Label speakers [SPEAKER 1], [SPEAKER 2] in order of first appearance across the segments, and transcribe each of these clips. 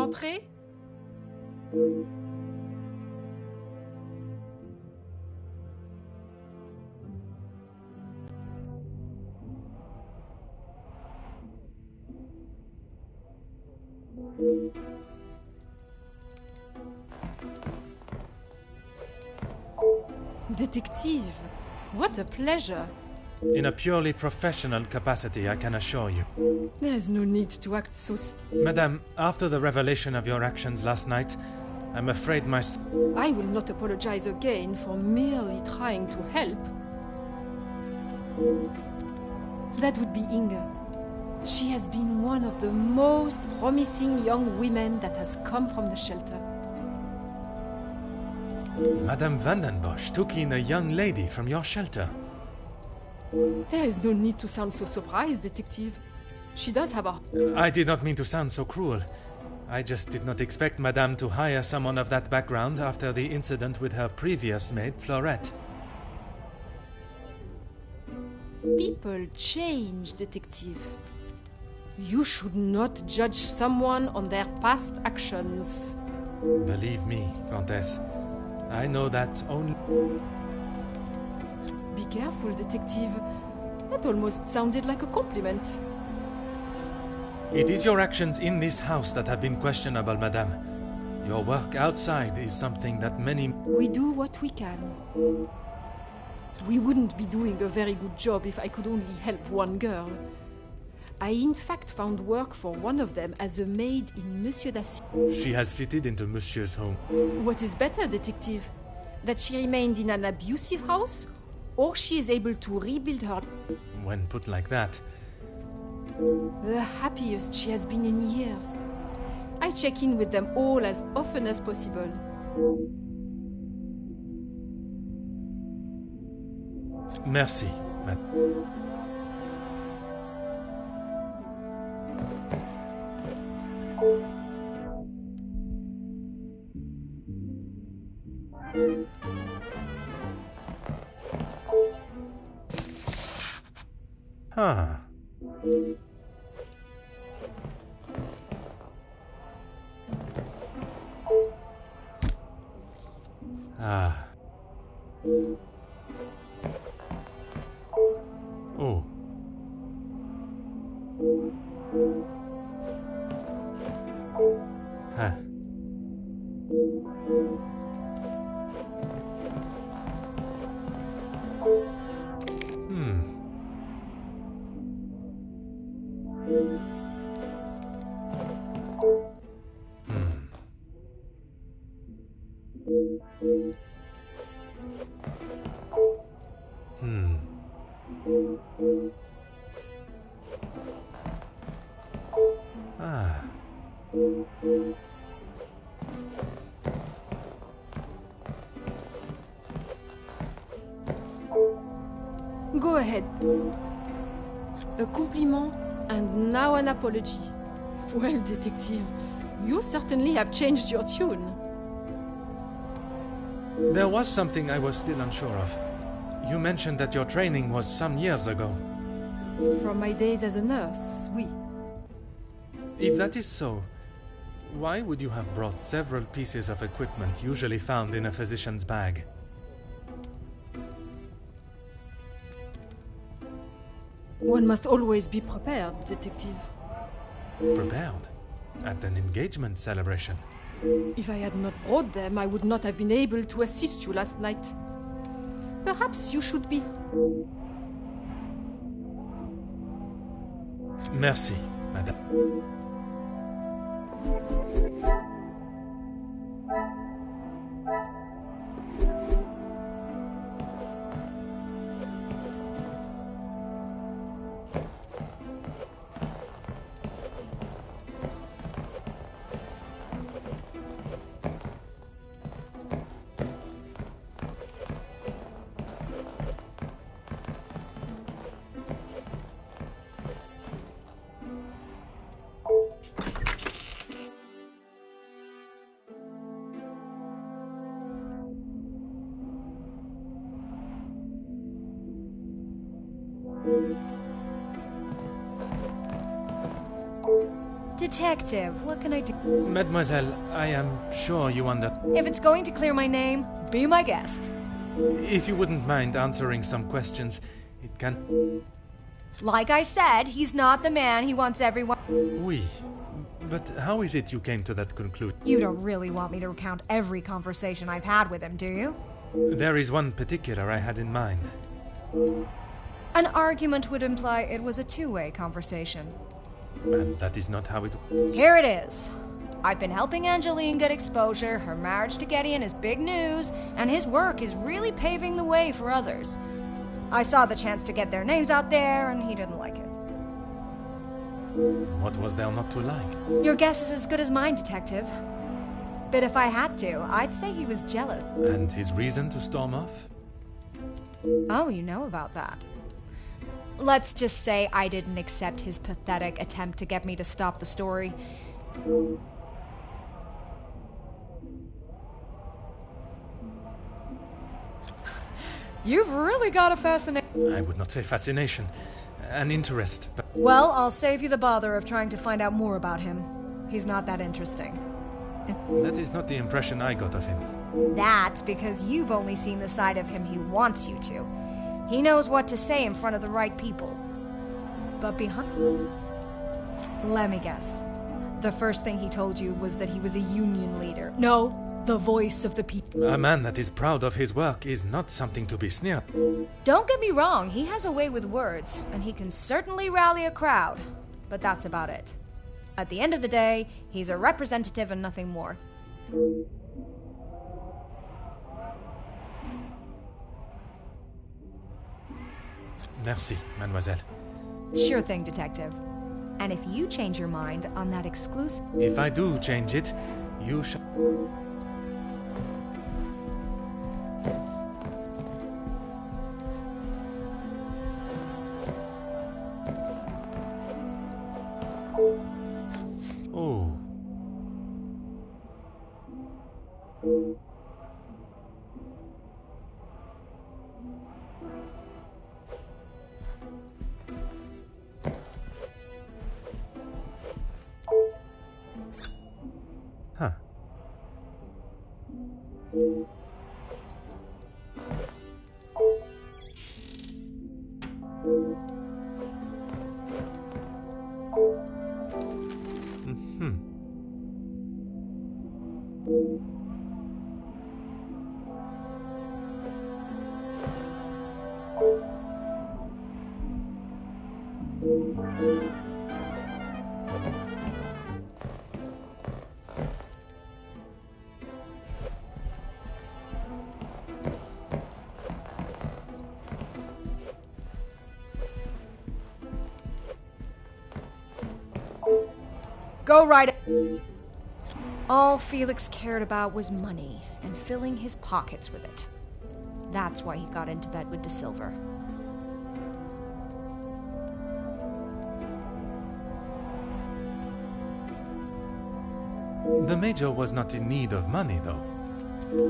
[SPEAKER 1] entrer? Detective, what a pleasure.
[SPEAKER 2] In a purely professional capacity, I can assure you.
[SPEAKER 1] There is no need to act so
[SPEAKER 2] Madame, after the revelation of your actions last night, I'm afraid
[SPEAKER 1] I will not apologize again for merely trying to help. That would be Inga. She has been one of the most promising young women that has come from the shelter.
[SPEAKER 2] Madame Vandenbosch took in a young lady from your shelter.
[SPEAKER 1] There is no need to sound so surprised, Detective. She does have a...
[SPEAKER 2] I did not mean to sound so cruel. I just did not expect Madame to hire someone of that background after the incident with her previous maid, Florette.
[SPEAKER 1] People change, Detective. You should not judge someone on their past actions.
[SPEAKER 2] Believe me, Countess. I know that only...
[SPEAKER 1] Be careful, Detective. That almost sounded like a compliment.
[SPEAKER 2] It is your actions in this house that have been questionable, Madame. Your work outside is something that many...
[SPEAKER 1] We do what we can. We wouldn't be doing a very good job if I could only help one girl. I in fact found work for one of them as a maid in Monsieur Dacier.
[SPEAKER 2] She has fitted into Monsieur's home.
[SPEAKER 1] What is better, Detective? That she remained in an abusive house, or she is able to rebuild her...
[SPEAKER 2] When put like that...
[SPEAKER 1] The happiest she has been in years. I check in with them all as often as possible.
[SPEAKER 2] Merci, Madame. Huh. Ah. Oh. Huh. Ah.
[SPEAKER 1] Go ahead. A compliment and now an apology. Well, Detective, you certainly have changed your tune.
[SPEAKER 2] There was something I was still unsure of. You mentioned that your training was some years ago.
[SPEAKER 1] From my days as a nurse, oui.
[SPEAKER 2] If that is so, why would you have brought several pieces of equipment usually found in a physician's bag?
[SPEAKER 1] One must always be prepared, Detective.
[SPEAKER 2] Prepared? At an engagement celebration?
[SPEAKER 1] If I had not brought them, I would not have been able to assist you last night. Perhaps you should be...
[SPEAKER 2] Merci, Madame.
[SPEAKER 3] Detective, what can I do?
[SPEAKER 2] Mademoiselle, I am sure you
[SPEAKER 3] If it's going to clear my name, be my guest.
[SPEAKER 2] If you wouldn't mind answering some questions, it can...
[SPEAKER 3] Like I said, he's not the man he wants everyone...
[SPEAKER 2] Oui. But how is it you came to that conclusion?
[SPEAKER 3] You don't really want me to recount every conversation I've had with him, do you?
[SPEAKER 2] There is one particular I had in mind.
[SPEAKER 3] An argument would imply it was a two-way conversation.
[SPEAKER 2] And that is not how it...
[SPEAKER 3] Here it is. I've been helping Angeline get exposure, her marriage to Gideon is big news, and his work is really paving the way for others. I saw the chance to get their names out there, and he didn't like it.
[SPEAKER 2] What was there not to like?
[SPEAKER 3] Your guess is as good as mine, Detective. But if I had to, I'd say he was jealous.
[SPEAKER 2] And his reason to storm off?
[SPEAKER 3] Oh, you know about that. Let's just say I didn't accept his pathetic attempt to get me to stop the story. You've really got a fascination.
[SPEAKER 2] I would not say fascination. An interest, but...
[SPEAKER 3] Well, I'll save you the bother of trying to find out more about him. He's not that interesting.
[SPEAKER 2] That is not the impression I got of him.
[SPEAKER 3] That's because you've only seen the side of him he wants you to. He knows what to say in front of the right people. But behind... Let me guess. The first thing he told you was that he was a union leader. No, the voice of the people.
[SPEAKER 2] A man that is proud of his work is not something to be sneered.
[SPEAKER 3] Don't get me wrong, he has a way with words, and he can certainly rally a crowd. But that's about it. At the end of the day, he's a representative and nothing more.
[SPEAKER 2] Merci, mademoiselle.
[SPEAKER 3] Sure thing, Detective. And if you change your mind on that exclusive...
[SPEAKER 2] If I do change it, you shall... Oh. Huh.
[SPEAKER 3] Go right ahead. All Felix cared about was money and filling his pockets with it. That's why he got into bed with De Silver.
[SPEAKER 2] The Major was not in need of money, though.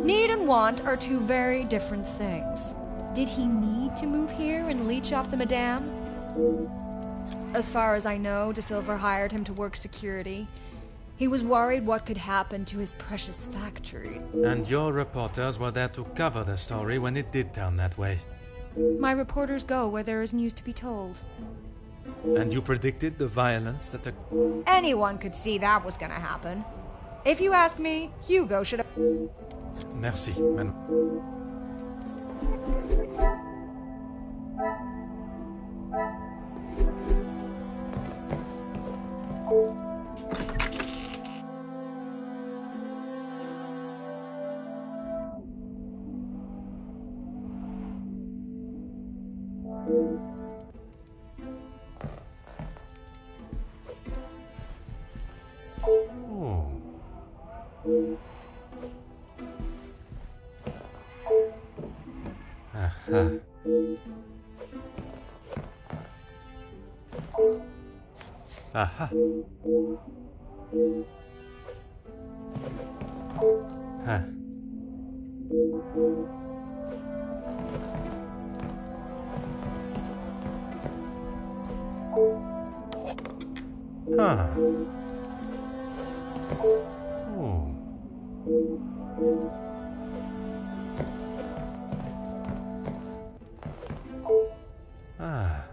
[SPEAKER 3] Need and want are two very different things. Did he need to move here and leech off the Madame? As far as I know, De Silver hired him to work security. He was worried what could happen to his precious factory.
[SPEAKER 2] And your reporters were there to cover the story when it did turn that way.
[SPEAKER 3] My reporters go where there is news to be told.
[SPEAKER 2] And you predicted the violence that...
[SPEAKER 3] Anyone could see that was gonna happen. If you ask me, Hugo should have...
[SPEAKER 2] Merci, man. Oh. Aha. Aha. Huh. Huh. Oh. Ah.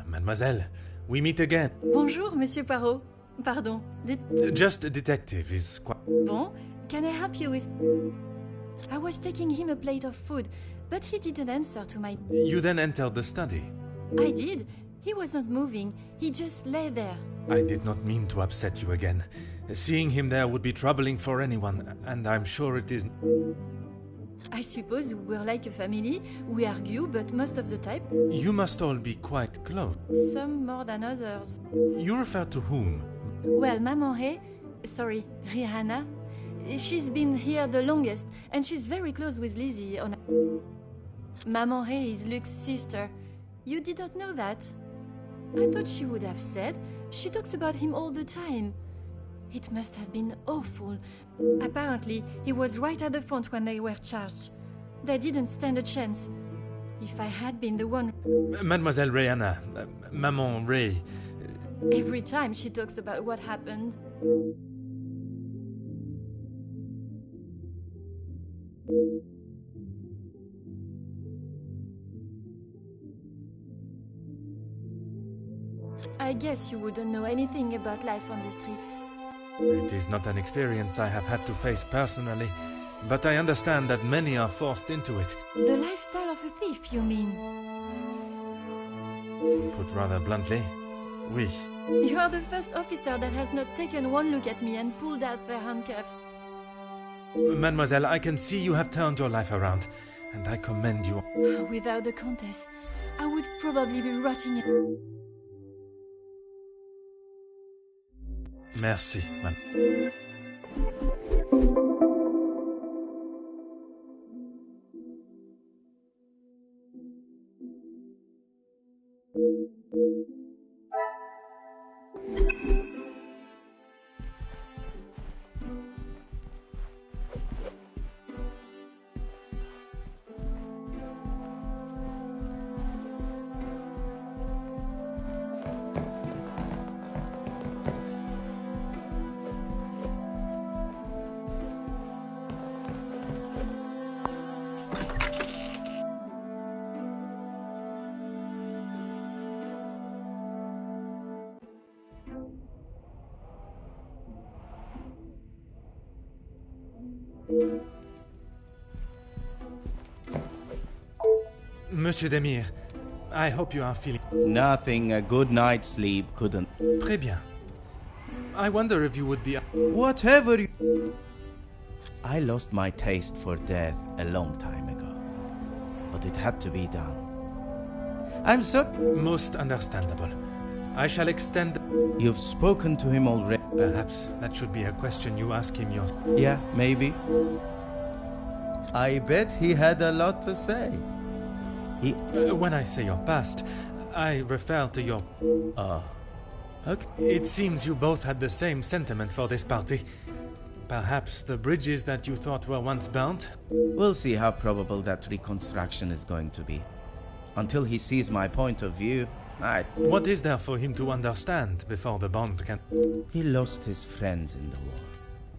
[SPEAKER 2] Mademoiselle, we meet again.
[SPEAKER 1] Bonjour, Monsieur Poirot. Pardon.
[SPEAKER 2] Just a detective is quite...
[SPEAKER 1] Bon, can I help you with... I was taking him a plate of food, but he didn't answer to my...
[SPEAKER 2] You then entered the study.
[SPEAKER 1] I did. He wasn't moving. He just lay there.
[SPEAKER 2] I did not mean to upset you again. Seeing him there would be troubling for anyone, and I'm sure it isn't.
[SPEAKER 1] I suppose we're like a family. We argue, but most of the time...
[SPEAKER 2] You must all be quite close.
[SPEAKER 1] Some more than others.
[SPEAKER 2] You refer to whom?
[SPEAKER 1] Well, Maman Ray... Sorry, Rihanna. She's been here the longest, and she's very close with Lizzie on... Maman Ray is Luke's sister. You didn't know that? I thought she would have said. She talks about him all the time. It must have been awful. Apparently, he was right at the front when they were charged. They didn't stand a chance. If I had been the one...
[SPEAKER 2] Mademoiselle Rihanna, Maman Ray...
[SPEAKER 1] Every time she talks about what happened... I guess you wouldn't know anything about life on the streets.
[SPEAKER 2] It is not an experience I have had to face personally, but I understand that many are forced into it.
[SPEAKER 1] The lifestyle of a thief, you mean?
[SPEAKER 2] Put rather bluntly, oui.
[SPEAKER 1] You are the first officer that has not taken one look at me and pulled out their handcuffs.
[SPEAKER 2] Mademoiselle, I can see you have turned your life around, and I commend you.
[SPEAKER 1] Without the Countess, I would probably be rotting in...
[SPEAKER 2] Merci, man. Monsieur Demir, I hope you are feeling...
[SPEAKER 4] Nothing a good night's sleep couldn't...
[SPEAKER 2] Très bien. I wonder if you would be...
[SPEAKER 4] Whatever you... I lost my taste for death a long time ago. But it had to be done. I'm so...
[SPEAKER 2] Most understandable. I shall extend...
[SPEAKER 4] You've spoken to him already?
[SPEAKER 2] Perhaps that should be a question you ask him yourself.
[SPEAKER 4] Yeah, maybe. I bet he had a lot to say. He...
[SPEAKER 2] When I say your past, I refer to your...
[SPEAKER 4] Okay.
[SPEAKER 2] It seems you both had the same sentiment for this party. Perhaps the bridges that you thought were once burnt?
[SPEAKER 4] We'll see how probable that reconstruction is going to be. Until he sees my point of view,
[SPEAKER 2] What is there for him to understand before the bond can...
[SPEAKER 4] He lost his friends in the war,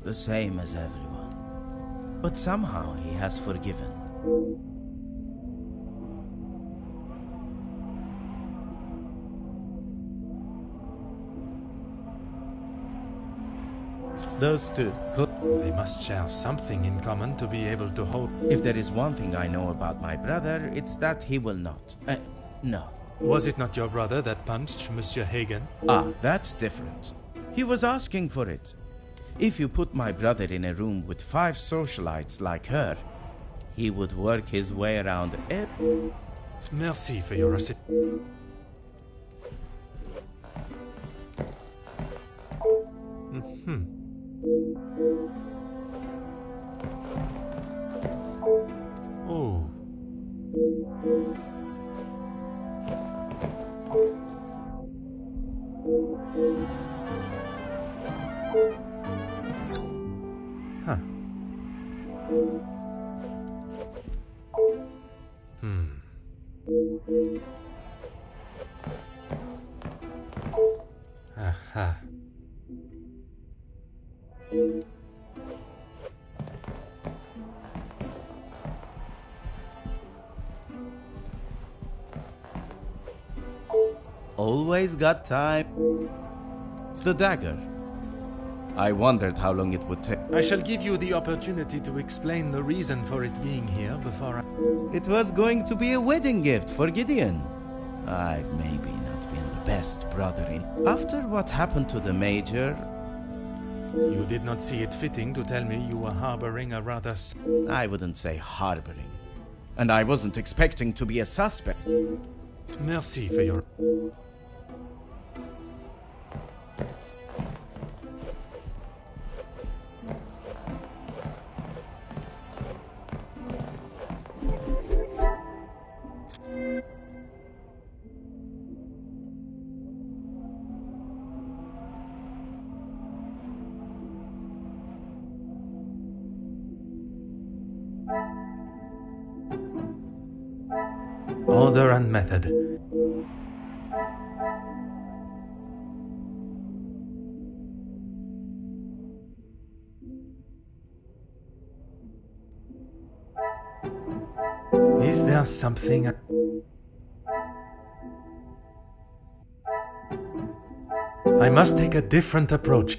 [SPEAKER 4] the same as everyone. But somehow he has forgiven. Those two could...
[SPEAKER 2] They must share something in common to be able to hold...
[SPEAKER 4] If there is one thing I know about my brother, it's that he will not. No.
[SPEAKER 2] Was it not your brother that punched Monsieur Hagen?
[SPEAKER 4] Ah, that's different. He was asking for it. If you put my brother in a room with 5 socialites like her, he would work his way around it.
[SPEAKER 2] Merci for your receipt. Oh. Huh. Aha.
[SPEAKER 4] Always got time. The dagger. I wondered how long it would take.
[SPEAKER 2] I shall give you the opportunity to explain the reason for it being here before I...
[SPEAKER 4] It was going to be a wedding gift for Gideon. I've maybe not been the best brother in... After what happened to the Major...
[SPEAKER 2] You did not see it fitting to tell me you were harboring a rather...
[SPEAKER 4] I wouldn't say harboring. And I wasn't expecting to be a suspect.
[SPEAKER 2] Merci for your... Order and method. Is there something... I must take a different approach.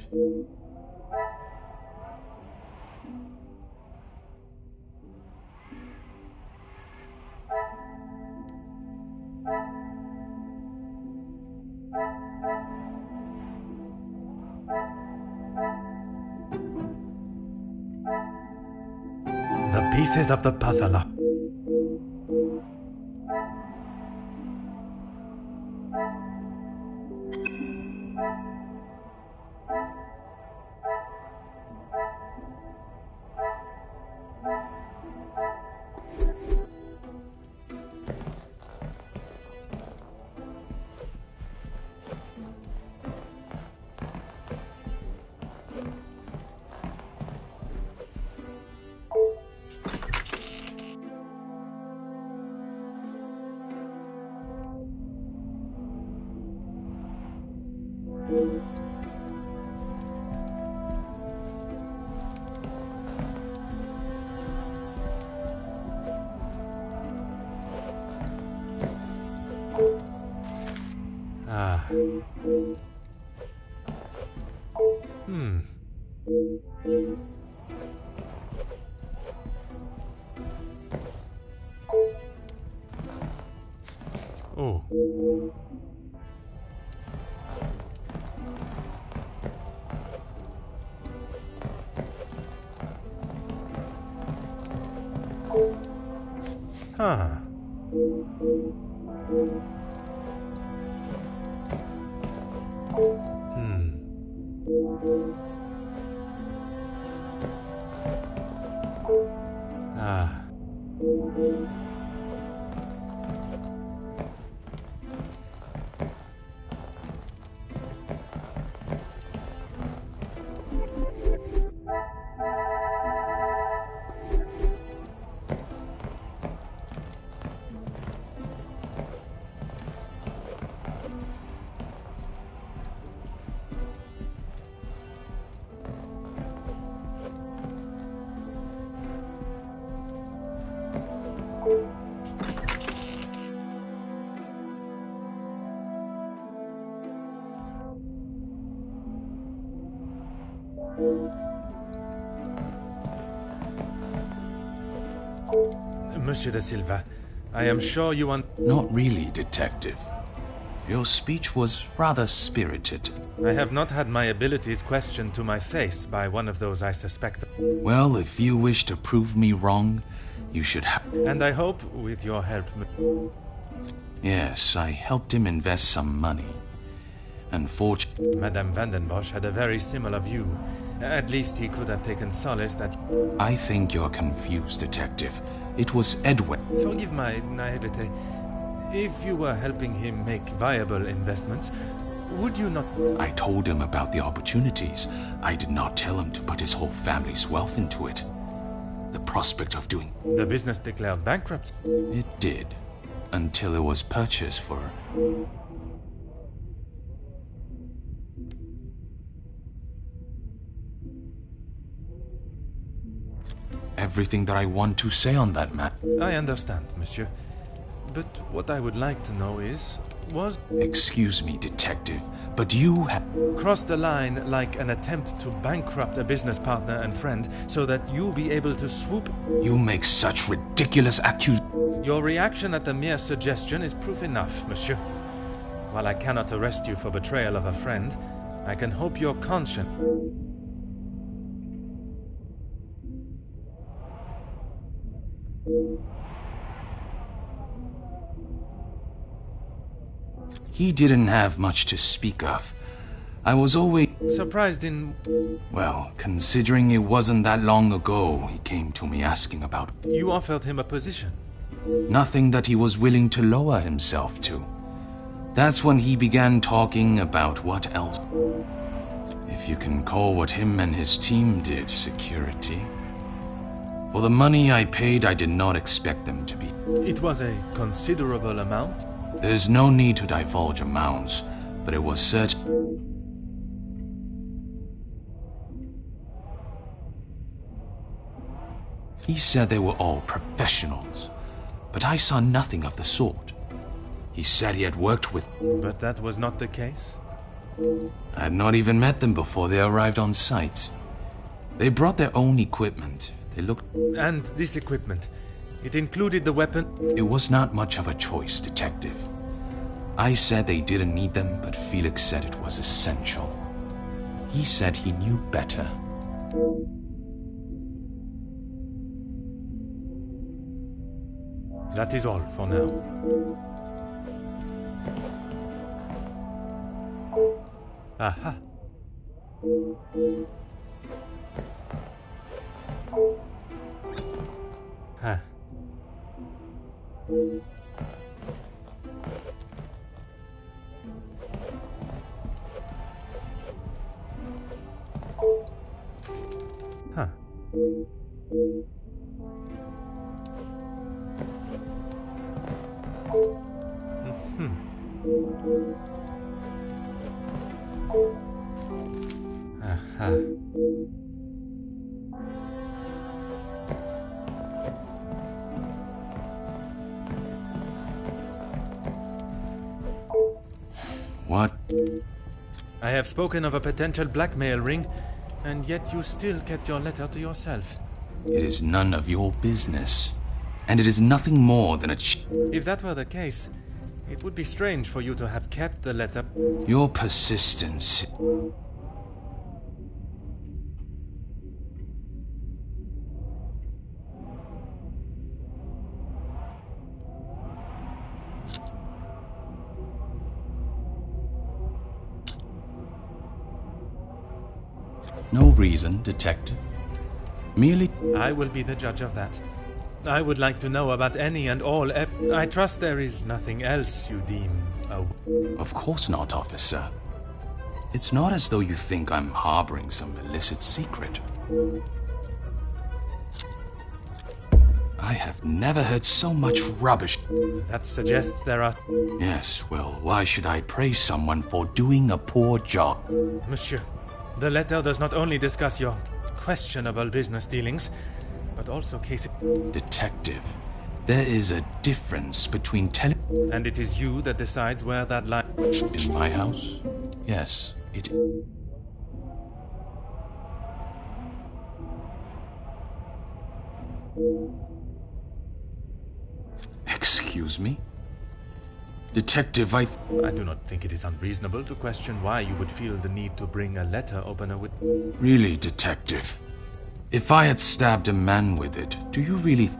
[SPEAKER 2] The pieces of the puzzle are... Huh. Ah. Monsieur de Silva, I am sure you want...
[SPEAKER 5] Not really, Detective. Your speech was rather spirited.
[SPEAKER 2] I have not had my abilities questioned to my face by one of those I suspect.
[SPEAKER 5] Well, if you wish to prove me wrong, you should have...
[SPEAKER 2] And I hope, with your help...
[SPEAKER 5] Yes, I helped him invest some money. Unfortunately...
[SPEAKER 2] Madame Vandenbosch had a very similar view. At least he could have taken solace that...
[SPEAKER 5] I think you're confused, Detective. It was Edwin.
[SPEAKER 2] Forgive my naivete. If you were helping him make viable investments, would you not...
[SPEAKER 5] I told him about the opportunities. I did not tell him to put his whole family's wealth into it. The prospect of doing...
[SPEAKER 2] The business declared bankrupt.
[SPEAKER 5] It did. Until it was purchased for... Everything that I want to say on that matter.
[SPEAKER 2] I understand, monsieur. But what I would like to know is, was...
[SPEAKER 5] Excuse me, Detective, but you have...
[SPEAKER 2] Crossed the line like an attempt to bankrupt a business partner and friend so that you'll be able to swoop...
[SPEAKER 5] You make such ridiculous
[SPEAKER 2] Your reaction at the mere suggestion is proof enough, monsieur. While I cannot arrest you for betrayal of a friend, I can hope your conscience...
[SPEAKER 5] He didn't have much to speak of. I was always...
[SPEAKER 2] Surprised in...
[SPEAKER 5] Well, considering it wasn't that long ago, he came to me asking about...
[SPEAKER 2] You offered him a position.
[SPEAKER 5] Nothing that he was willing to lower himself to. That's when he began talking about what else. If you can call what him and his team did security. For the money I paid, I did not expect them to be.
[SPEAKER 2] It was a considerable amount.
[SPEAKER 5] There's no need to divulge amounts, but it was certain. He said they were all professionals, but I saw nothing of the sort. He said he had worked with...
[SPEAKER 2] But that was not the case?
[SPEAKER 5] I had not even met them before they arrived on site. They brought their own equipment. They looked...
[SPEAKER 2] And this equipment, it included the weapon?
[SPEAKER 5] It was not much of a choice, Detective. I said they didn't need them, but Felix said it was essential. He said he knew better.
[SPEAKER 2] That is all for now. Aha. Huh. Huh. Mm-hmm. Aha.
[SPEAKER 5] What?
[SPEAKER 2] I have spoken of a potential blackmail ring, and yet you still kept your letter to yourself.
[SPEAKER 5] It is none of your business, and it is nothing more than a...
[SPEAKER 2] If that were the case, It would be strange for you to have kept the letter.
[SPEAKER 5] Your persistence. No reason, detective. Merely...
[SPEAKER 2] I will be the judge of that. I would like to know about any and all I trust there is nothing else you deem
[SPEAKER 5] Of course not, officer. It's not as though you think I'm harboring some illicit secret. I have never heard so much rubbish.
[SPEAKER 2] That suggests there are...
[SPEAKER 5] Yes, well, why should I praise someone for doing a poor job?
[SPEAKER 2] Monsieur, the letter does not only discuss your questionable business dealings, but also cases...
[SPEAKER 5] Detective, there is a difference between telling...
[SPEAKER 2] And it is you that decides where that line...
[SPEAKER 5] In my house? Yes, it... Excuse me? Detective, I
[SPEAKER 2] do not think it is unreasonable to question why you would feel the need to bring a letter opener with...
[SPEAKER 5] Really, detective? If I had stabbed a man with it, do you really...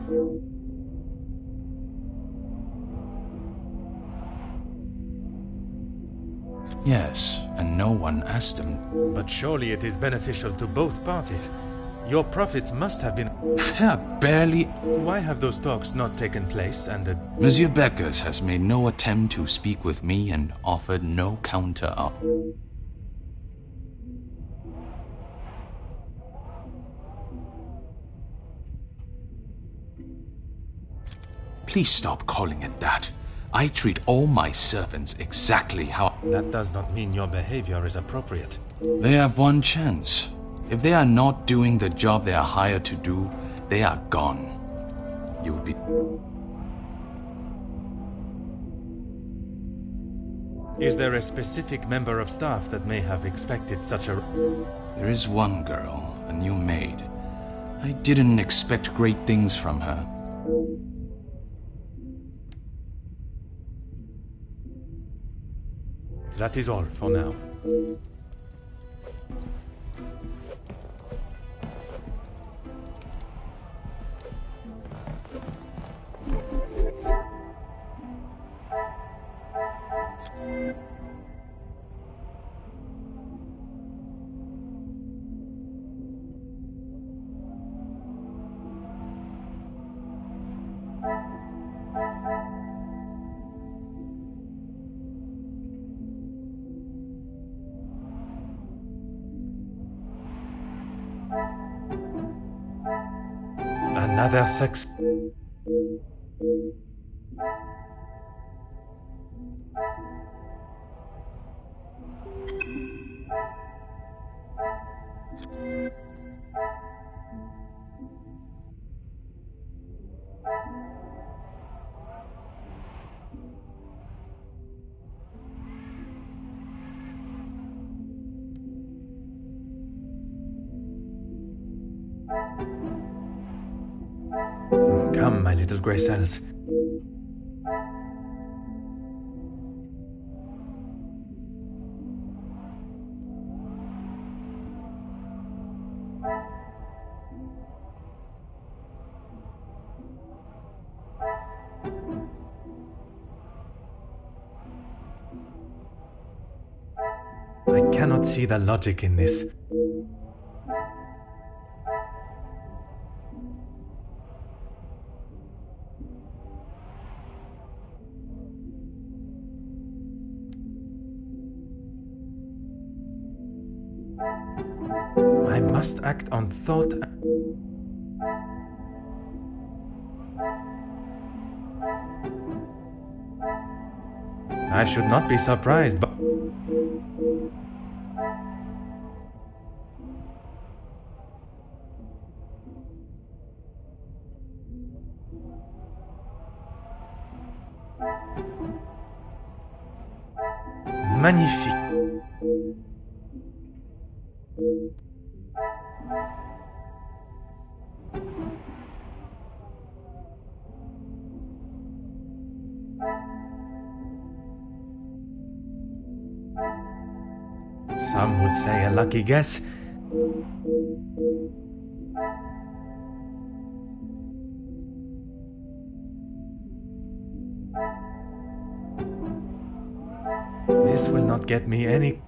[SPEAKER 5] Yes, and no one asked him.
[SPEAKER 2] But surely it is beneficial to both parties. Your profits must have been...
[SPEAKER 5] They're barely...
[SPEAKER 2] Why have those talks not taken place and the...
[SPEAKER 5] Monsieur Beckers has made no attempt to speak with me and offered no counter-up. Please stop calling it that. I treat all my servants exactly how...
[SPEAKER 2] That does not mean your behavior is appropriate.
[SPEAKER 5] They have one chance. If they are not doing the job they are hired to do, they are gone. You would be...
[SPEAKER 2] Is there a specific member of staff that may have expected such a...
[SPEAKER 5] There is one girl, a new maid. I didn't expect great things from her.
[SPEAKER 2] That is all for now. Another sex... Come, my little grey cells. I cannot see the logic in this. I must act on thought. I should not be surprised, but... Magnifique. lucky guess. This will not get me any...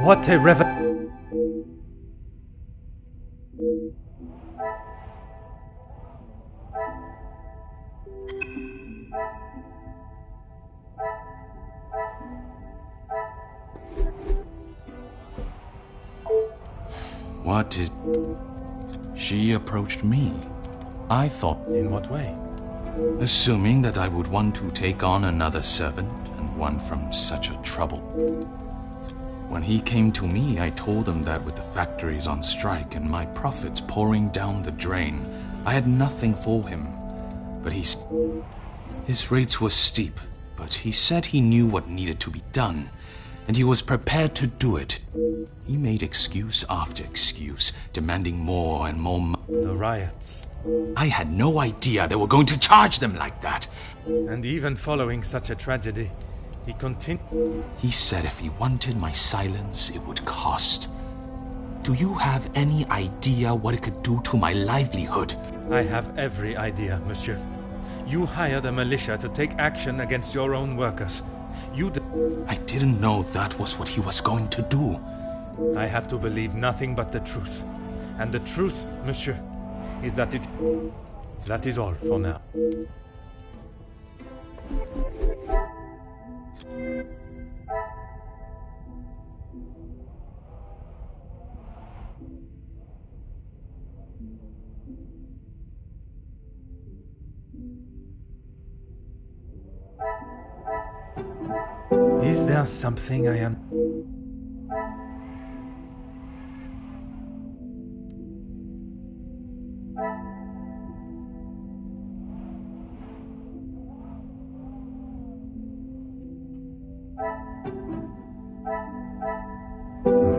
[SPEAKER 2] What a
[SPEAKER 5] What is... She approached me. I thought...
[SPEAKER 2] In what way?
[SPEAKER 5] Assuming that I would want to take on another servant, and one from such a trouble. When he came to me, I told him that with the factories on strike and my profits pouring down the drain, I had nothing for him. But his rates were steep, but he said he knew what needed to be done, and he was prepared to do it. He made excuse after excuse, demanding more and more
[SPEAKER 2] The riots.
[SPEAKER 5] I had no idea they were going to charge them like that.
[SPEAKER 2] And even following such a tragedy, he continued.
[SPEAKER 5] He said if he wanted my silence, it would cost. Do you have any idea what it could do to my livelihood?
[SPEAKER 2] I have every idea, monsieur. You hired a militia to take action against your own workers.
[SPEAKER 5] I didn't know that was what he was going to do.
[SPEAKER 2] I had to believe nothing but the truth. And the truth, monsieur, is that that is all for now. Is there something I am...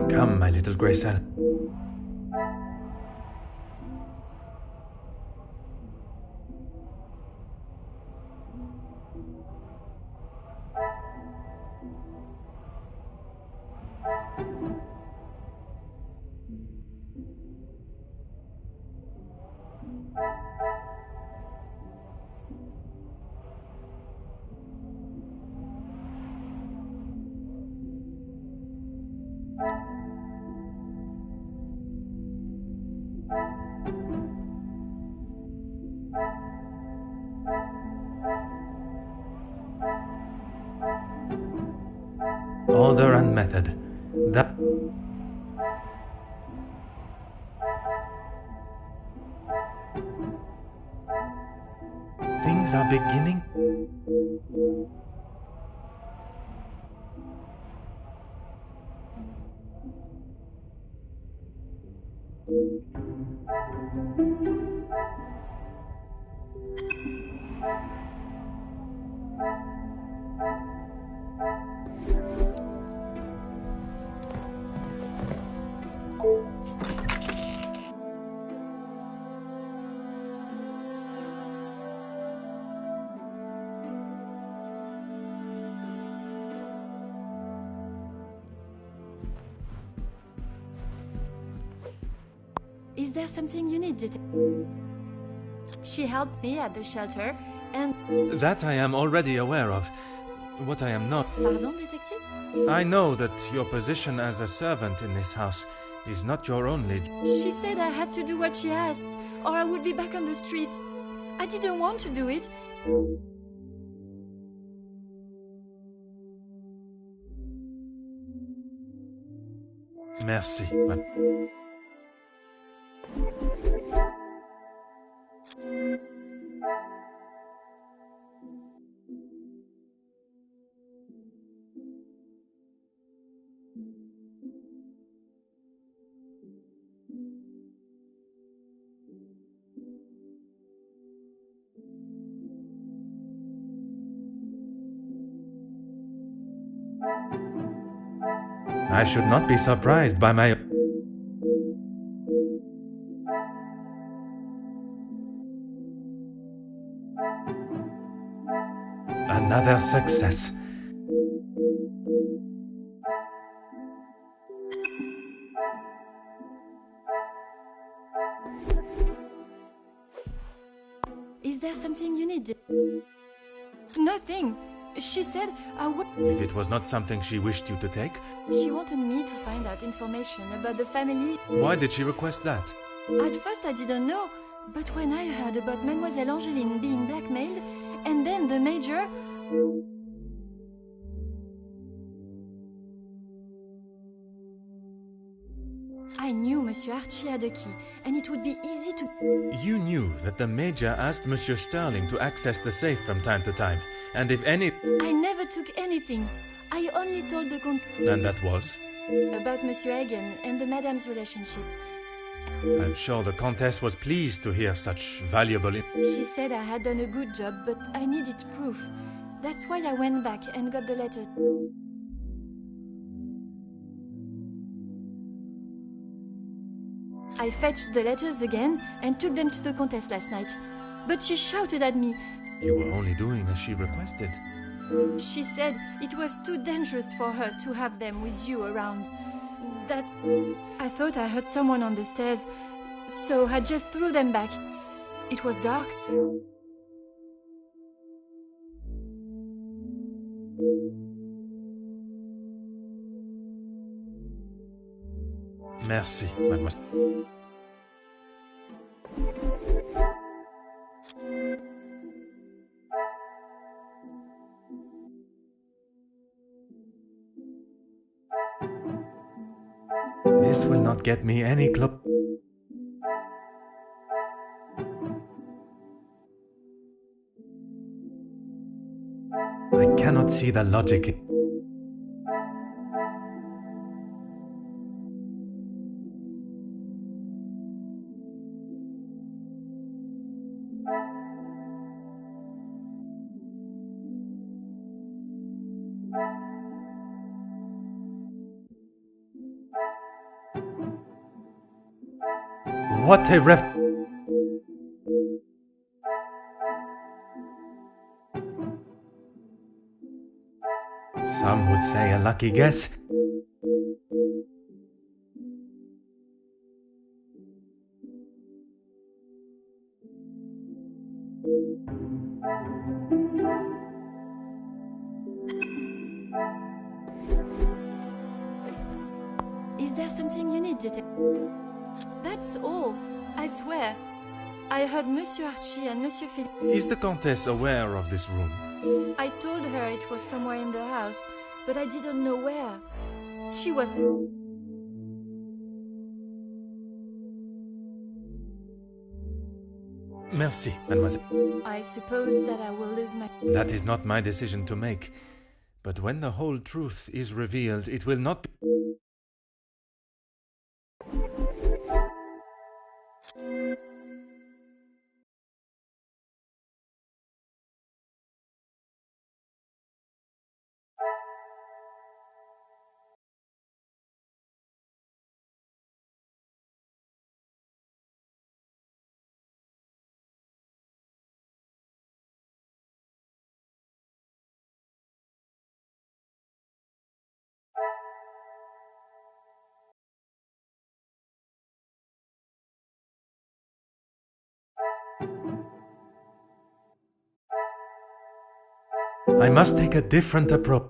[SPEAKER 2] Come, my little Graycell. Order and method. That... Things are beginning...
[SPEAKER 1] Is there something you need, She helped me at the shelter, and...
[SPEAKER 2] That I am already aware of. What I am not...
[SPEAKER 1] Pardon, detective?
[SPEAKER 2] I know that your position as a servant in this house is not your only...
[SPEAKER 1] She said I had to do what she asked, or I would be back on the street. I didn't want to do it.
[SPEAKER 2] Merci. I should not be surprised by my... Another success.
[SPEAKER 1] She said
[SPEAKER 2] If it was not something she wished you to take,
[SPEAKER 1] she wanted me to find out information about the family.
[SPEAKER 2] why did she request that?
[SPEAKER 1] At first I didn't know, but when I heard about Mademoiselle Angeline being blackmailed, and then the Major... I knew Monsieur Archie had a key, and it would be easy to...
[SPEAKER 2] You knew that the Major asked Monsieur Sterling to access the safe from time to time, and if any...
[SPEAKER 1] I never took anything. I only told the
[SPEAKER 2] And that was?
[SPEAKER 1] about Monsieur Hagen and the Madame's relationship.
[SPEAKER 2] I'm sure the Countess was pleased to hear such valuable...
[SPEAKER 1] She said I had done a good job, but I needed proof. That's why I went back and got the letter. I fetched the letters again and took them to the Countess last night. But she shouted at me.
[SPEAKER 2] You were only doing as she requested.
[SPEAKER 1] She said it was too dangerous for her to have them with you around. That... I thought I heard someone on the stairs, so I just threw them back. It was dark.
[SPEAKER 2] Merci, mademoiselle. This will not get me any club. I cannot see the logic. What a Some would say a lucky guess.
[SPEAKER 1] Is there something you need, Detective? That's all. I swear. I heard Monsieur Archie and Monsieur Philippe.
[SPEAKER 2] Is the Countess aware of this room?
[SPEAKER 1] I told her it was somewhere in the house, but I didn't know where. She was...
[SPEAKER 2] Merci, mademoiselle.
[SPEAKER 1] I suppose that I will lose my...
[SPEAKER 2] That is not my decision to make. But when the whole truth is revealed, it will not be... I must take a different approach.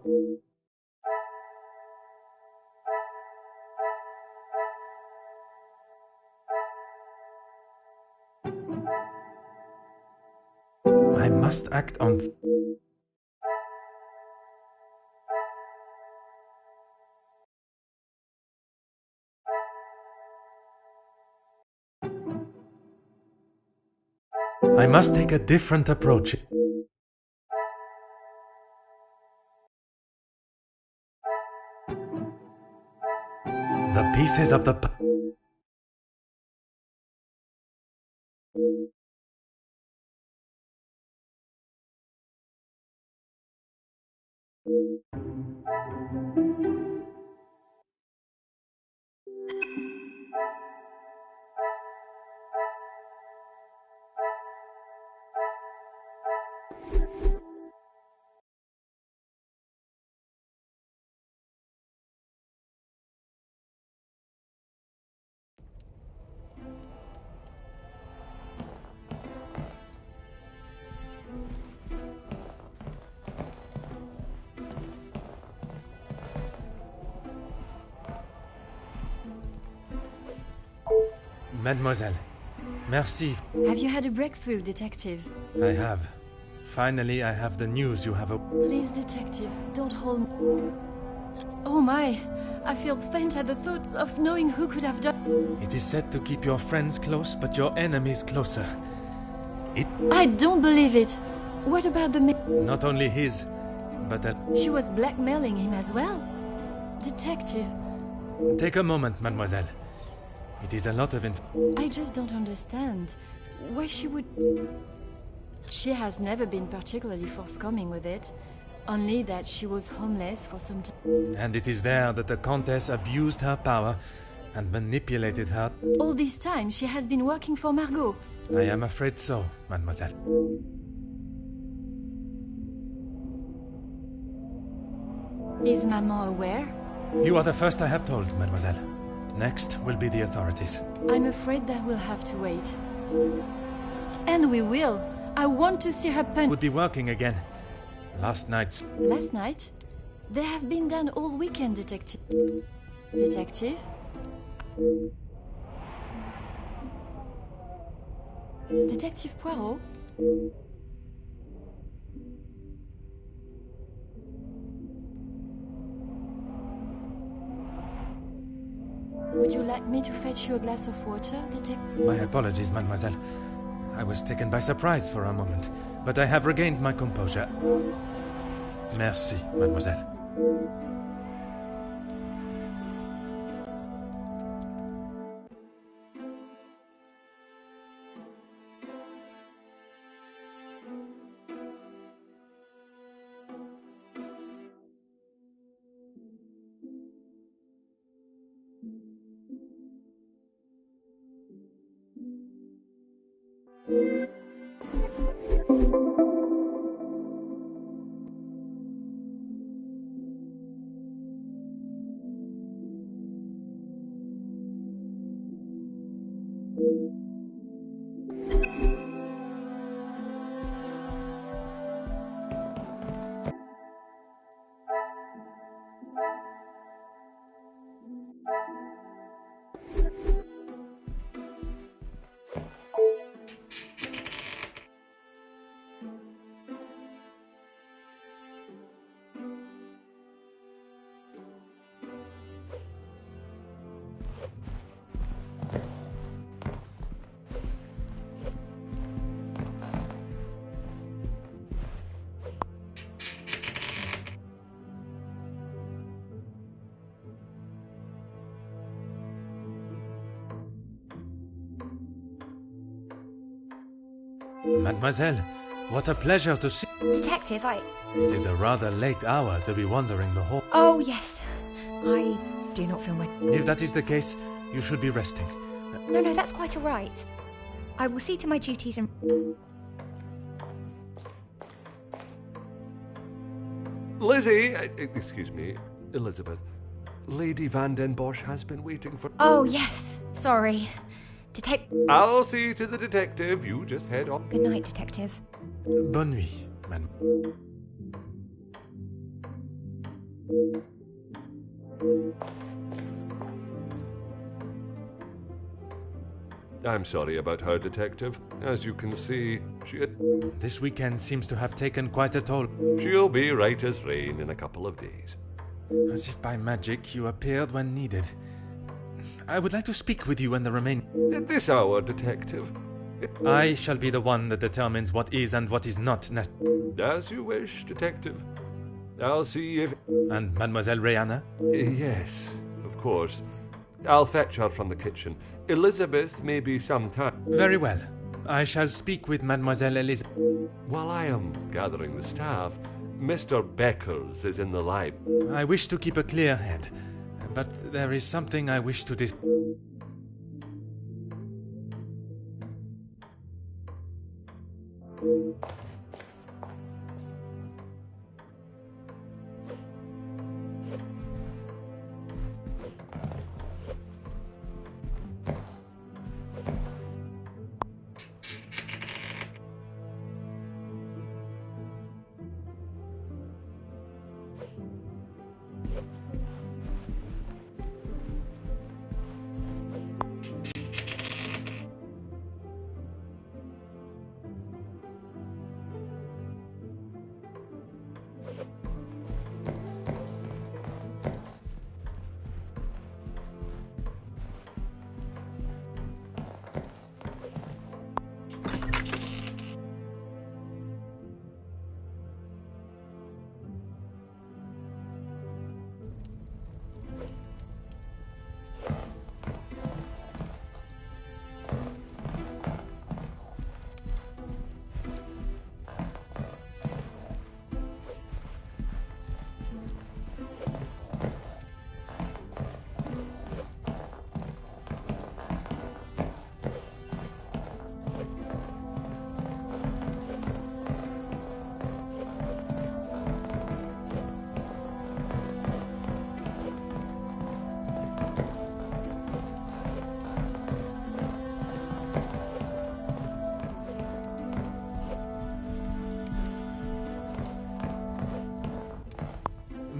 [SPEAKER 2] I must act on... I must take a different approach. The pieces of the... Mademoiselle, merci.
[SPEAKER 1] Have you had a breakthrough, Detective?
[SPEAKER 2] I have. Finally, I have the news you have.
[SPEAKER 1] Please, Detective, don't hold me. Oh my, I feel faint at the thought of knowing who could have done.
[SPEAKER 2] It is said to keep your friends close, but your enemies closer.
[SPEAKER 1] I don't believe it. What about the
[SPEAKER 2] Not only his, but
[SPEAKER 1] She was blackmailing him as well? Detective,
[SPEAKER 2] Take a moment, mademoiselle. It is a lot of
[SPEAKER 1] I just don't understand why she would... She has never been particularly forthcoming with it, only that she was homeless for some time.
[SPEAKER 2] And it is there that the Countess abused her power and manipulated her.
[SPEAKER 1] All this time she has been working for Margot.
[SPEAKER 2] I am afraid so, mademoiselle.
[SPEAKER 1] Is Maman aware?
[SPEAKER 2] You are the first I have told, mademoiselle. Next will be the authorities.
[SPEAKER 1] I'm afraid that we'll have to wait. And we will. I want to see her
[SPEAKER 2] Would be working again. Last night.
[SPEAKER 1] Last night? They have been done all weekend, Detective. Detective? Detective Poirot? Would you like me to fetch you a glass of water, Detective?
[SPEAKER 2] My apologies, mademoiselle. I was taken by surprise for a moment, but I have regained my composure. Merci, mademoiselle. Mademoiselle, what a pleasure to see.
[SPEAKER 3] Detective,
[SPEAKER 2] It is a rather late hour to be wandering the hall.
[SPEAKER 3] Oh, yes. I do not feel
[SPEAKER 2] If that is the case, you should be resting.
[SPEAKER 3] No, that's quite all right. I will see to my duties and...
[SPEAKER 6] Lizzie! Excuse me, Elizabeth. Lady Van den Bosch has been waiting for...
[SPEAKER 3] Oh, yes. Sorry.
[SPEAKER 6] I'll see to the detective. You just head on.
[SPEAKER 3] Good night, Detective.
[SPEAKER 2] Bonne nuit, madame.
[SPEAKER 6] I'm sorry about her, Detective. As you can see,
[SPEAKER 2] This weekend seems to have taken quite a toll.
[SPEAKER 6] she'll be right as rain in a couple of days.
[SPEAKER 2] As if by magic you appeared when needed. I would like to speak with you and the remaining...
[SPEAKER 6] At this hour, Detective.
[SPEAKER 2] I shall be the one that determines what is and what is not necessary.
[SPEAKER 6] As you wish, Detective. I'll see if...
[SPEAKER 2] And Mademoiselle Rihanna?
[SPEAKER 6] Yes, of course. I'll fetch her from the kitchen. Elizabeth may be some time.
[SPEAKER 2] Very well. I shall speak with Mademoiselle Elizabeth.
[SPEAKER 6] While I am gathering the staff, Mr. Beckers is in the library.
[SPEAKER 2] I wish to keep a clear head, but there is something I wish to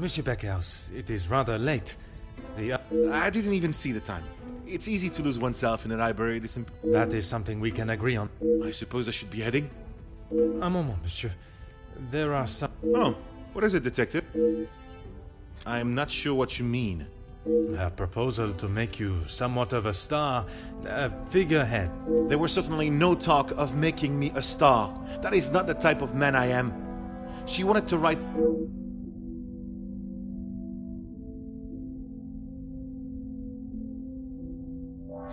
[SPEAKER 2] Monsieur Beckhouse, it is rather late.
[SPEAKER 7] I didn't even see the time. It's easy to lose oneself in a library this
[SPEAKER 2] That is something we can agree on.
[SPEAKER 7] I suppose I should be heading?
[SPEAKER 2] Un moment, monsieur. There are some...
[SPEAKER 7] Oh, what is it, detective? I'm not sure what you mean.
[SPEAKER 2] A proposal to make you somewhat of a star, a figurehead.
[SPEAKER 7] There was certainly no talk of making me a star. That is not the type of man I am. She wanted to write...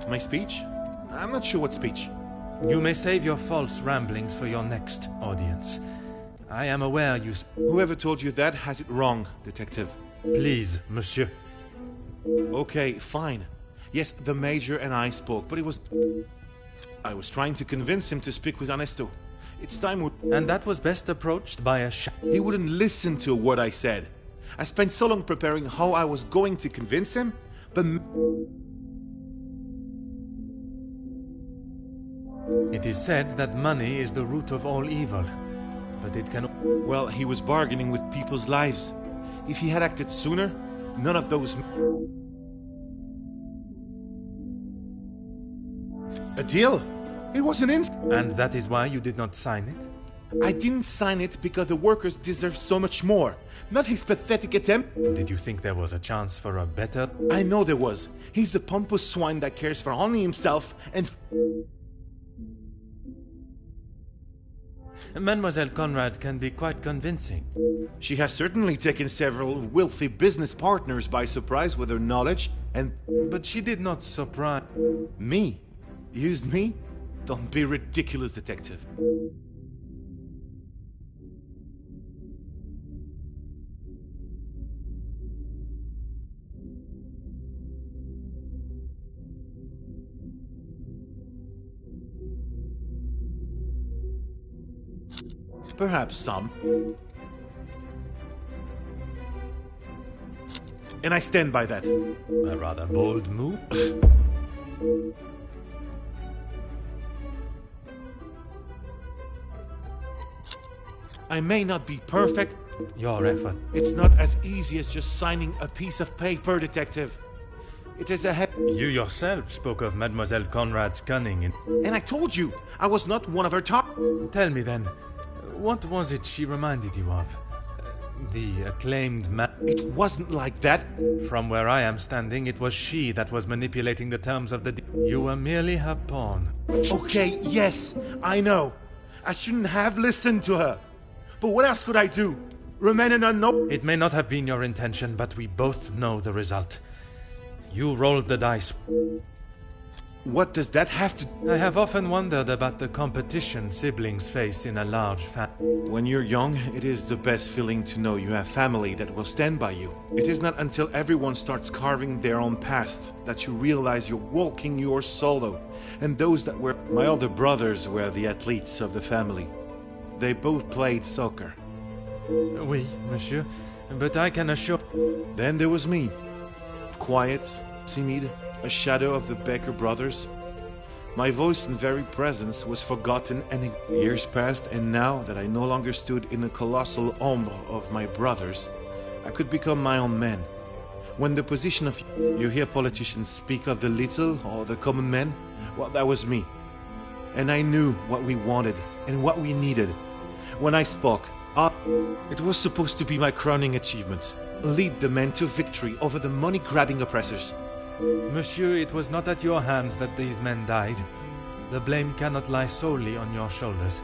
[SPEAKER 7] My speech? I'm not sure what speech.
[SPEAKER 2] You may save your false ramblings for your next audience. I am aware you...
[SPEAKER 7] Whoever told you that has it wrong, detective.
[SPEAKER 2] Please, monsieur.
[SPEAKER 7] Okay, fine. Yes, the Major and I spoke, but it was... I was trying to convince him to speak with Ernesto. It's time we...
[SPEAKER 2] And that was best approached by a
[SPEAKER 7] He wouldn't listen to what I said. I spent so long preparing how I was going to convince him, but...
[SPEAKER 2] It is said that money is the root of all evil, but it can...
[SPEAKER 7] Well, he was bargaining with people's lives. If he had acted sooner, none of those... A deal? It was an
[SPEAKER 2] And that is why you did not sign it?
[SPEAKER 7] I didn't sign it because the workers deserve so much more. Not his pathetic attempt.
[SPEAKER 2] Did you think there was a chance for a better...
[SPEAKER 7] I know there was. He's a pompous swine that cares for only himself and...
[SPEAKER 2] Mademoiselle Conrad can be quite convincing.
[SPEAKER 7] She has certainly taken several wealthy business partners by surprise with her knowledge and...
[SPEAKER 2] But she did not surprise...
[SPEAKER 7] Me? Used me? Don't be ridiculous, detective. Perhaps some. And I stand by that.
[SPEAKER 2] A rather bold move.
[SPEAKER 7] I may not be perfect.
[SPEAKER 2] Your effort.
[SPEAKER 7] It's not as easy as just signing a piece of paper, detective. It is a
[SPEAKER 2] You yourself spoke of Mademoiselle Conrad's cunning in...
[SPEAKER 7] And I told you, I was not one of her top...
[SPEAKER 2] Tell me then, what was it she reminded you of? The acclaimed
[SPEAKER 7] It wasn't like that.
[SPEAKER 2] From where I am standing, it was she that was manipulating the terms of the deal. You were merely her pawn.
[SPEAKER 7] Okay, yes, I know. I shouldn't have listened to her. But what else could I do? Remain an unknown?
[SPEAKER 2] It may not have been your intention, but we both know the result. You rolled the dice.
[SPEAKER 7] What does that have to...
[SPEAKER 2] I have often wondered about the competition siblings face in a large family.
[SPEAKER 7] When you're young, it is the best feeling to know you have family that will stand by you. It is not until everyone starts carving their own path that you realize you're walking yours solo. And those that were... My older brothers were the athletes of the family. They both played soccer.
[SPEAKER 2] Oui, monsieur. But I can assure...
[SPEAKER 7] Then there was me. Quiet, timid, a shadow of the Baker brothers. My voice and very presence was forgotten, and years passed, and now that I no longer stood in the colossal ombre of my brothers, I could become my own man. When the position of... You hear politicians speak of the little or the common man? Well, that was me. And I knew what we wanted and what we needed. When I spoke, it was supposed to be my crowning achievement. Lead the men to victory over the money-grabbing oppressors.
[SPEAKER 2] Monsieur, it was not at your hands that these men died. The blame cannot lie solely on your shoulders.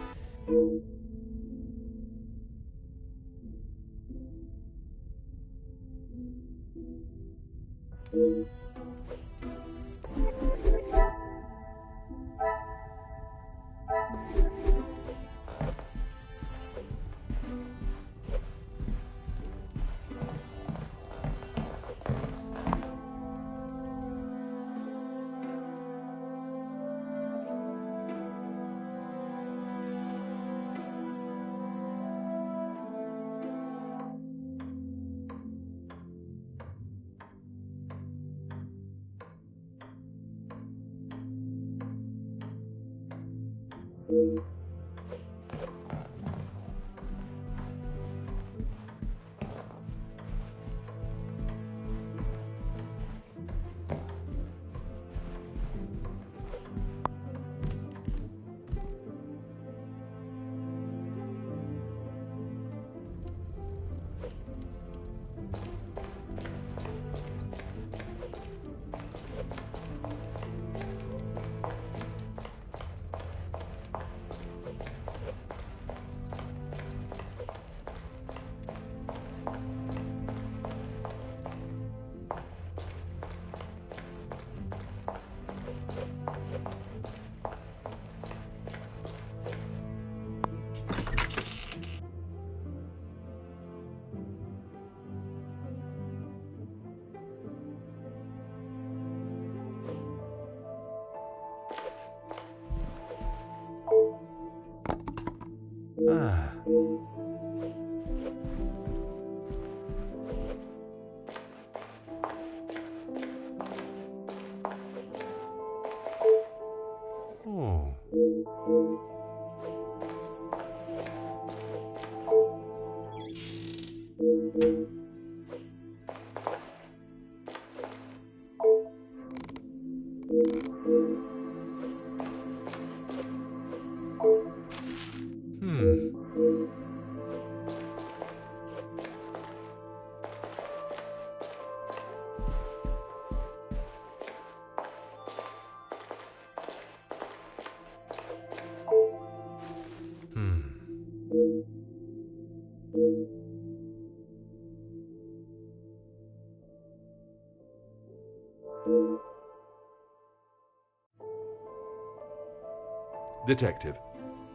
[SPEAKER 6] Detective,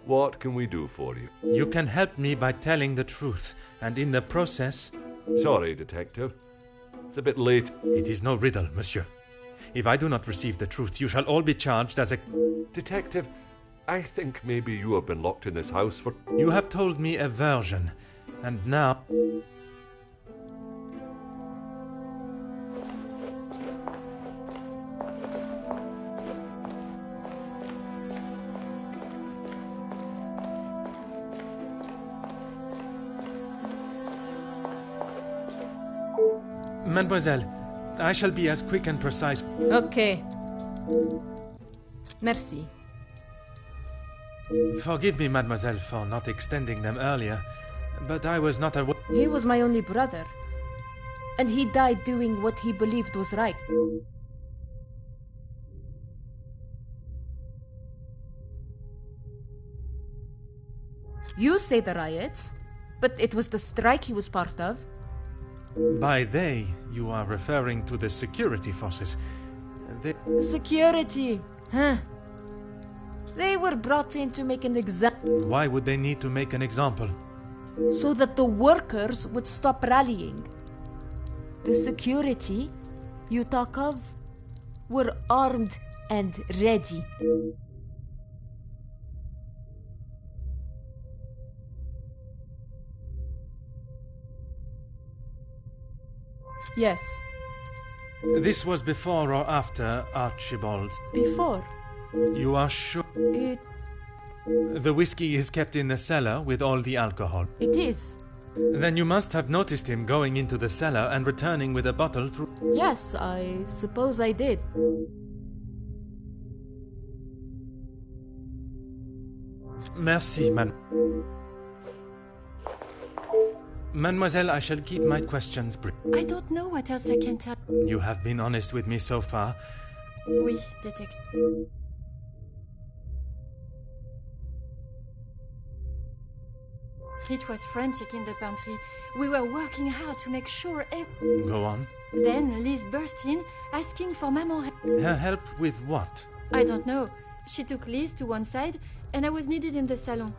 [SPEAKER 6] what can we do for you?
[SPEAKER 2] You can help me by telling the truth, and in the process...
[SPEAKER 6] Sorry, Detective. It's a bit late.
[SPEAKER 2] It is no riddle, monsieur. If I do not receive the truth, you shall all be charged as a...
[SPEAKER 6] Detective, I think maybe you have been locked in this house for...
[SPEAKER 2] You have told me a version, and now... Mademoiselle, I shall be as quick and precise.
[SPEAKER 1] Okay. Merci.
[SPEAKER 2] Forgive me, mademoiselle, for not extending them earlier, but I was not aware...
[SPEAKER 1] He was my only brother. And he died doing what he believed was right. You say the riots, but it was the strike he was part of.
[SPEAKER 2] By they, you are referring to the security forces.
[SPEAKER 1] Security, huh? They were brought in to make an example.
[SPEAKER 2] Why would they need to make an example?
[SPEAKER 1] So that the workers would stop rallying. The security you talk of were armed and ready. Yes.
[SPEAKER 2] This was before or after Archibald's?
[SPEAKER 1] Before.
[SPEAKER 2] You are sure? The whiskey is kept in the cellar with all the alcohol.
[SPEAKER 1] It is.
[SPEAKER 2] Then you must have noticed him going into the cellar and returning with a bottle through...
[SPEAKER 1] Yes, I suppose I did.
[SPEAKER 2] Merci, Mademoiselle, I shall keep my questions brief.
[SPEAKER 8] I don't know what else I can tell.
[SPEAKER 2] You have been honest with me so far.
[SPEAKER 8] Oui, detective. It was frantic in the pantry. We were working hard to make sure
[SPEAKER 2] Go on.
[SPEAKER 8] Then Liz burst in, asking for Maman.
[SPEAKER 2] Her help with what?
[SPEAKER 8] I don't know. She took Liz to one side, and I was needed in the salon.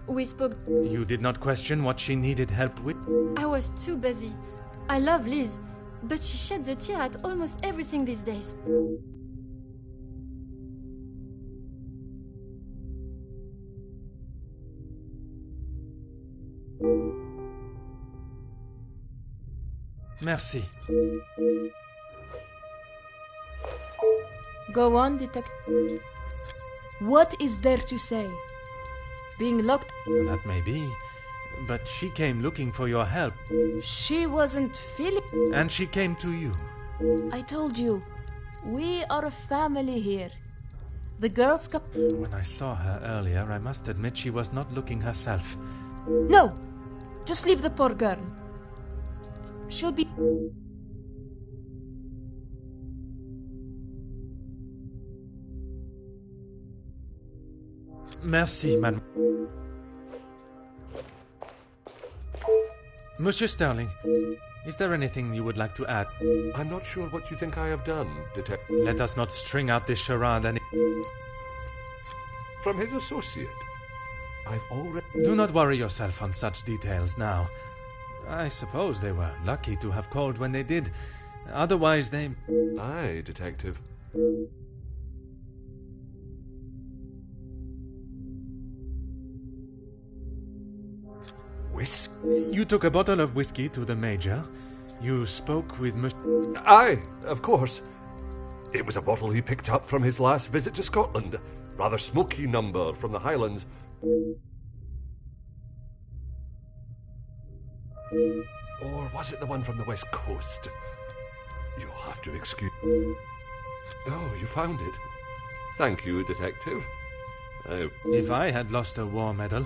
[SPEAKER 8] We spoke.
[SPEAKER 2] You did not question what she needed help with?
[SPEAKER 8] I was too busy. I love Liz, but she sheds a tear at almost everything these days.
[SPEAKER 2] Merci.
[SPEAKER 1] Go on, detective. What is there to say? Being locked...
[SPEAKER 2] That may be, but she came looking for your help.
[SPEAKER 1] She wasn't feeling...
[SPEAKER 2] And she came to you.
[SPEAKER 1] I told you, we are a family here. The girls come...
[SPEAKER 2] When I saw her earlier, I must admit she was not looking herself.
[SPEAKER 1] No! Just leave the poor girl. She'll be...
[SPEAKER 2] Merci, madame. Monsieur Sterling, is there anything you would like to add?
[SPEAKER 6] I'm not sure what you think I have done, Detective.
[SPEAKER 2] Let us not string out this charade any...
[SPEAKER 6] From his associate. I've already...
[SPEAKER 2] Do not worry yourself on such details now. I suppose they were lucky to have called when they did. Otherwise they...
[SPEAKER 6] Aye, Detective. Whiskey?
[SPEAKER 2] You took a bottle of whiskey to the Major. You spoke with Monsieur...
[SPEAKER 6] Aye, of course. It was a bottle he picked up from his last visit to Scotland. Rather smoky number from the Highlands. Or was it the one from the West Coast? You'll have to excuse... Oh, you found it. Thank you, Detective.
[SPEAKER 2] If I had lost a war medal,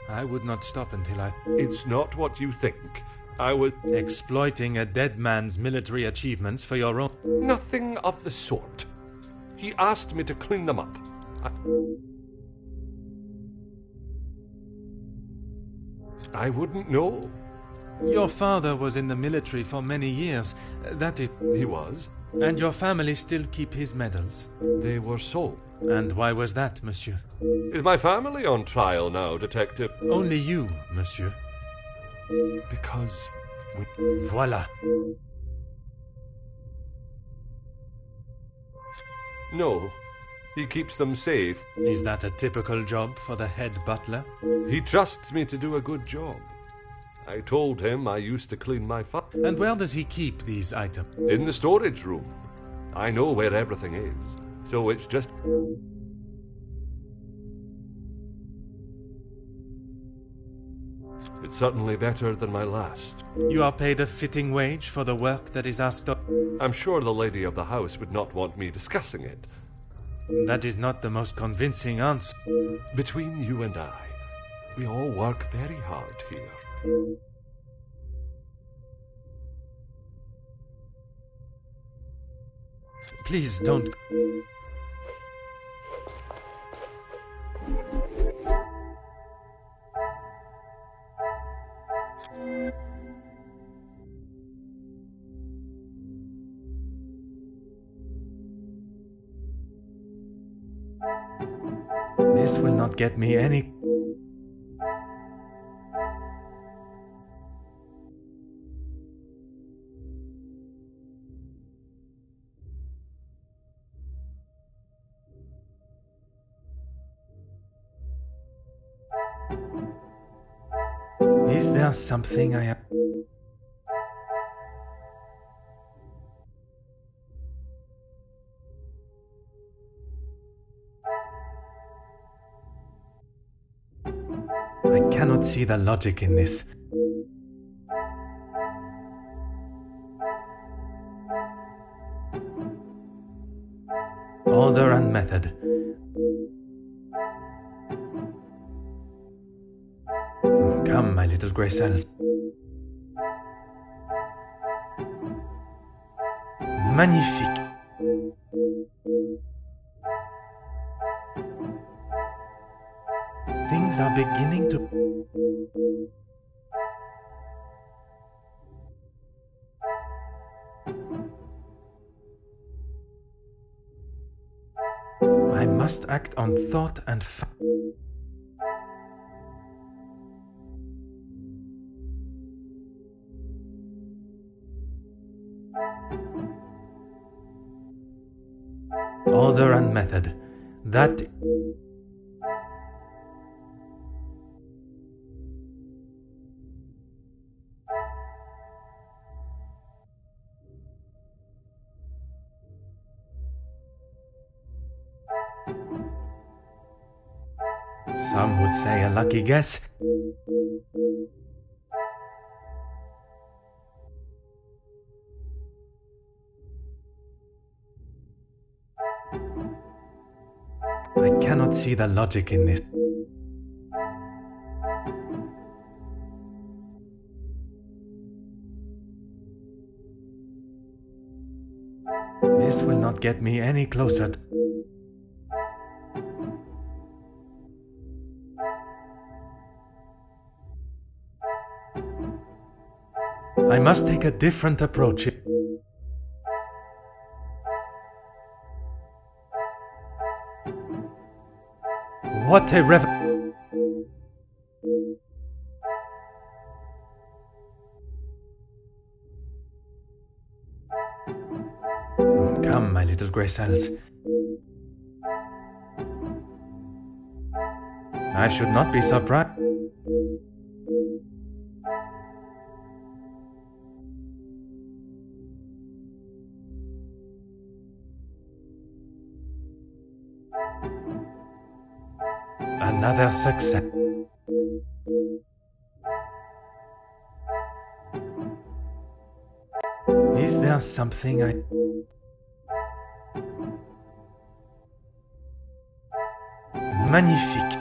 [SPEAKER 2] I would not stop until I...
[SPEAKER 6] It's not what you think. I was...
[SPEAKER 2] Exploiting a dead man's military achievements for your own...
[SPEAKER 6] Nothing of the sort. He asked me to clean them up. I wouldn't know.
[SPEAKER 2] Your father was in the military for many years. That is...
[SPEAKER 6] He was.
[SPEAKER 2] And your family still keep his medals?
[SPEAKER 6] They were sold.
[SPEAKER 2] And why was that, monsieur?
[SPEAKER 6] Is my family on trial now, Detective?
[SPEAKER 2] Only you, monsieur.
[SPEAKER 6] Because we...
[SPEAKER 2] Voila.
[SPEAKER 6] No. He keeps them safe.
[SPEAKER 2] Is that a typical job for the head butler?
[SPEAKER 6] He trusts me to do a good job. I told him I used to clean my
[SPEAKER 2] And where does he keep these items?
[SPEAKER 6] in the storage room. I know where everything is, so it's just... It's certainly better than my last.
[SPEAKER 2] You are paid a fitting wage for the work that is asked of...
[SPEAKER 6] I'm sure the lady of the house would not want me discussing it.
[SPEAKER 2] That is not the most convincing answer.
[SPEAKER 6] Between you and I, we all work very hard here.
[SPEAKER 2] Please don't... This will not get me any... Is there something I have... I cannot see the logic in this. Order and method. Come, my little grey cells. Magnifique. Things are beginning to... I must act on thought and order and method. That... Some would say a lucky guess. I cannot see the logic in this. This will not get me any closer. I must take a different approach. What a Come, my little grey cells. I should not be surprised. Another success. Is there something I... Magnifique.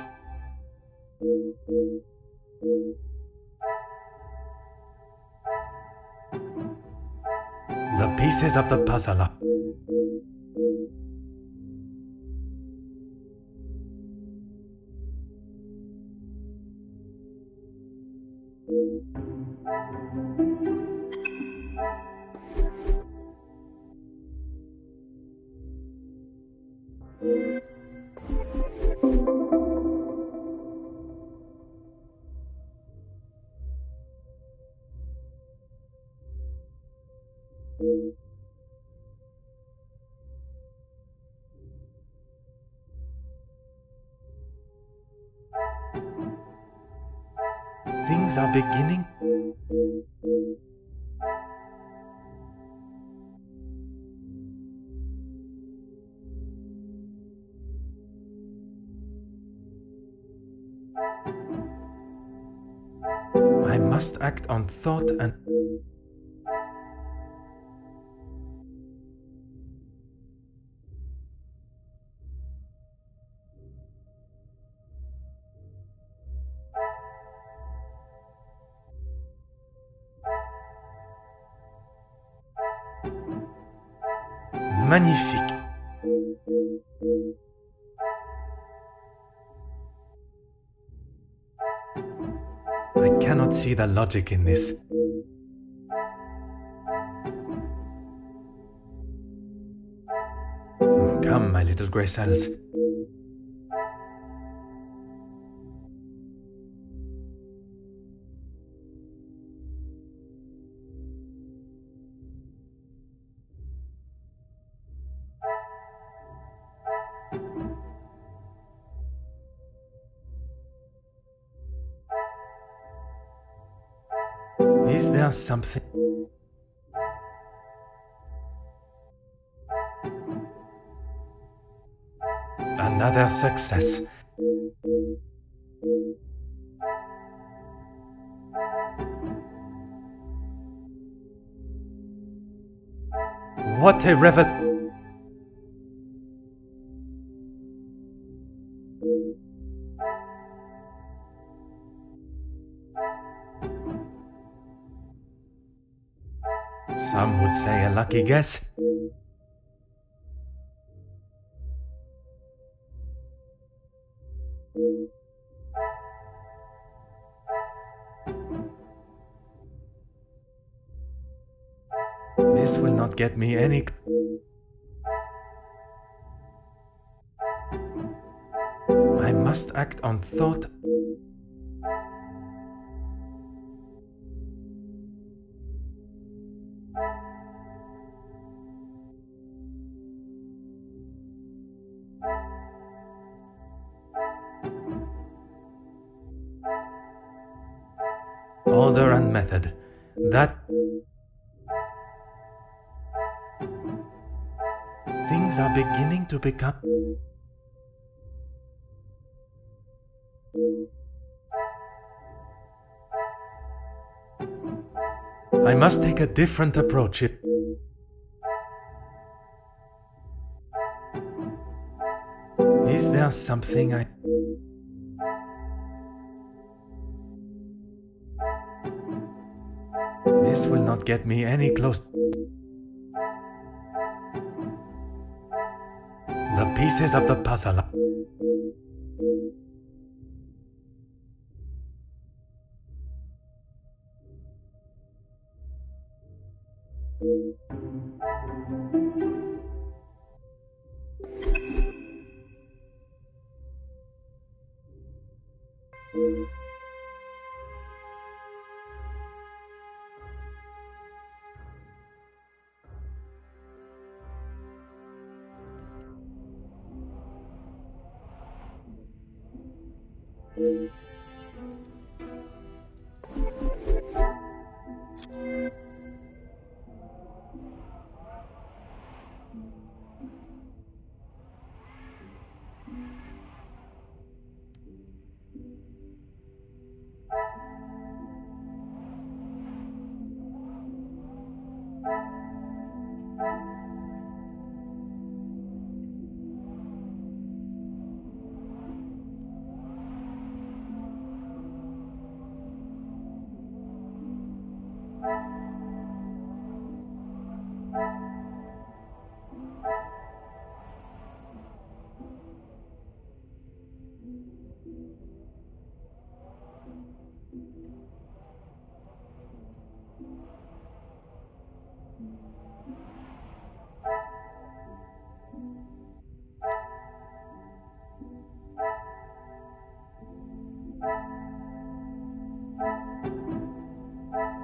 [SPEAKER 2] The pieces of the puzzle are... Things are beginning. I must act on thought and... Magnifique. I cannot see the logic in this. Come, my little grey cells. Is there something? Another success. What a revel... Some would say a lucky guess. This will not get me any... I must act on thought. Order and method. That... Things are beginning to become... I must take a different approach. Is there something I... This will not get me any close. The pieces of the puzzle.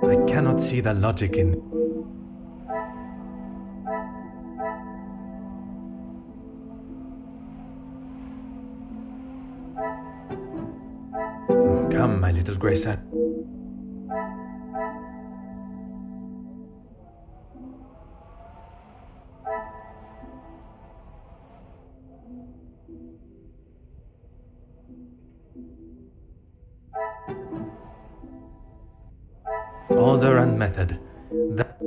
[SPEAKER 2] I cannot see the logic in... Come, my little grey set. order and method. That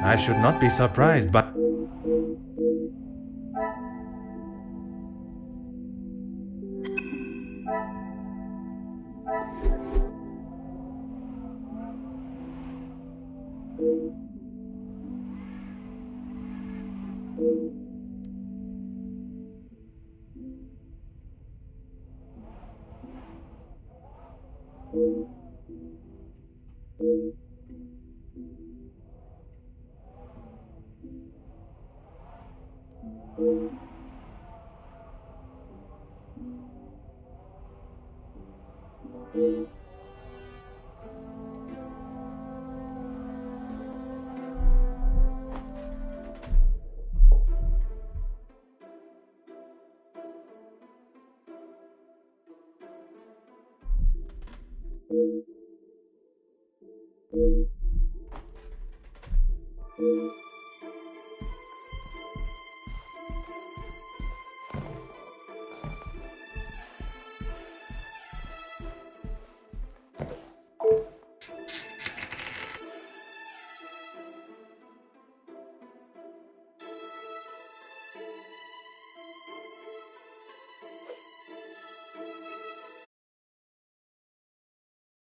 [SPEAKER 2] I should not be surprised, but
[SPEAKER 9] you.